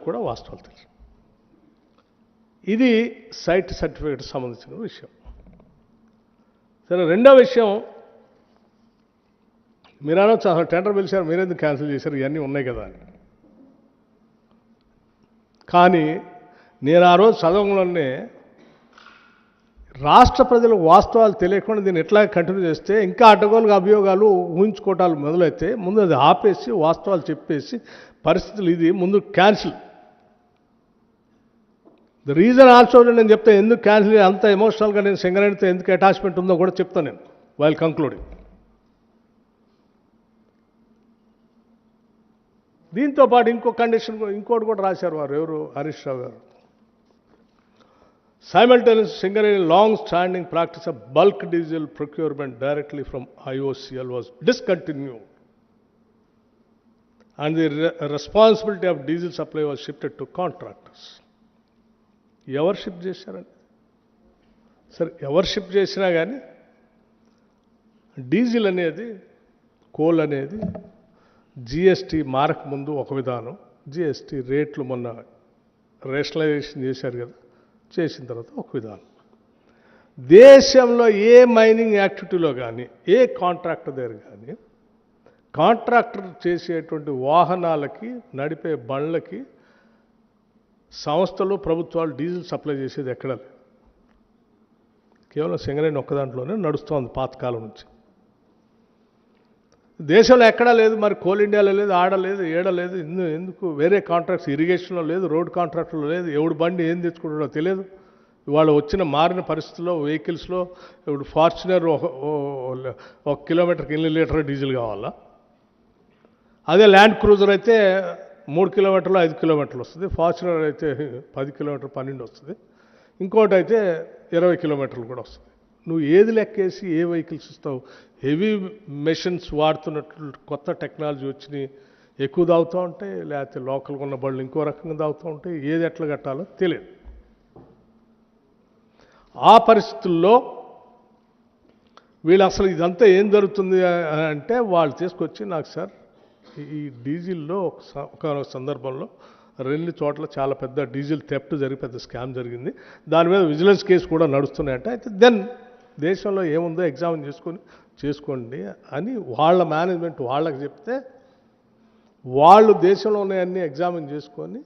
కూడా వాస్తవాలు తెలుసు. ఇది సైట్ సర్టిఫికేట్ సంబంధించిన విషయం. సరే, రెండో విషయం, మీరు అనొచ్చు అసలు టెండర్ పిలిచారు మీరెందుకు క్యాన్సిల్ చేశారు, ఇవన్నీ ఉన్నాయి కదా అని. కానీ నేను ఆ రోజు చదవడంలోనే రాష్ట్ర ప్రజలకు వాస్తవాలు తెలియకుండా దీన్ని ఎట్లా కంటిన్యూ చేస్తే ఇంకా అడ్డగోలుగా అభియోగాలు ఊహించుకోవటాలు మొదలైతే ముందు అది ఆపేసి వాస్తవాలు చెప్పేసి పరిస్థితులు ఇది ముందు క్యాన్సిల్. ద రీజన్ ఆల్సో నేను చెప్తాను ఎందుకు క్యాన్సిల్, అంత ఎమోషనల్గా నేను సింగరేణితో ఎందుకు అటాచ్మెంట్ ఉందో కూడా చెప్తాను నేను వైల్ కంక్లూడింగ్. దీంతో పాటు ఇంకో కండిషన్ ఇంకోటి కూడా రాశారు వారు, ఎవరు, హరీష్ రావు గారు. Simultaneous Singareni long-standing practice of bulk diesel procurement directly from IOCL was discontinued, and the responsibility of diesel supply was shifted to contractors. ఎవరు షిఫ్ట్ చేశారండి? సరే, ఎవరు షిఫ్ట్ చేసినా కానీ డీజిల్ అనేది, కోల్ అనేది జిఎస్టీ మారక ముందు ఒక విధానం, జిఎస్టీ రేట్లు మొన్న రేషనలైజేషన్ చేశారు కదా, చేసిన తర్వాత ఒక విధానం. దేశంలో ఏ మైనింగ్ యాక్టివిటీలో కానీ ఏ కాంట్రాక్టర్ దగ్గర కానీ కాంట్రాక్టర్ చేసేటువంటి వాహనాలకి, నడిపే బండ్లకి సంస్థలు, ప్రభుత్వాలు డీజిల్ సప్లై చేసేది ఎక్కడ లేదు. కేవలం సింగరేణి ఒక్క దాంట్లోనే నడుస్తోంది పాతకాలం నుంచి. దేశంలో ఎక్కడా లేదు, మరి కోల్ ఇండియాలో లేదు, ఆడలేదు, ఏడలేదు. ఎందుకు వేరే కాంట్రాక్ట్స్ ఇరిగేషన్లో లేదు, రోడ్ కాంట్రాక్ట్లో లేదు, ఎవడు బండి ఏం తెచ్చుకుంటాడో తెలియదు. ఇవాళ వచ్చిన మారిన పరిస్థితుల్లో వెహికల్స్లో ఇప్పుడు ఫార్చునర్ 1 కిలోమీటర్కి 8 లీటర్ డీజిల్ కావాలా, అదే ల్యాండ్ క్రూజర్ అయితే 3 కిలోమీటర్లు 5 కిలోమీటర్లు వస్తుంది, ఫార్చునర్ అయితే 10 కిలోమీటర్ 12 వస్తుంది, ఇంకోటి అయితే 20 కిలోమీటర్లు కూడా వస్తుంది. నువ్వు ఏది లెక్కేసి ఏ వెహికల్స్ ఇస్తావు? హెవీ మెషిన్స్ వాడుతున్నట్లు కొత్త టెక్నాలజీ వచ్చినాయి, ఎక్కువ తాగుతూ ఉంటాయి, లేకపోతే లోకల్గా ఉన్న బళ్ళు ఇంకో రకంగా తాగుతూ ఉంటాయి, ఏది ఎట్లా కట్టాలో తెలియదు. ఆ పరిస్థితుల్లో వీళ్ళు అసలు ఇదంతా ఏం జరుగుతుంది అంటే వాళ్ళు తీసుకొచ్చి నాకు సార్ ఈ డీజిల్లో ఒక సందర్భంలో 2 చోట్ల చాలా పెద్ద డీజిల్ థెఫ్ట్ జరిగి పెద్ద స్కామ్ జరిగింది, దాని మీద విజిలెన్స్ కేసు కూడా నడుస్తున్నాయంటే, అయితే దెన్ దేశంలో ఏముందో ఎగ్జామిన్ చేసుకోండి అని వాళ్ళ మేనేజ్మెంట్ వాళ్ళకి చెప్తే వాళ్ళు దేశంలో ఉన్నాయన్నీ ఎగ్జామిన్ చేసుకొని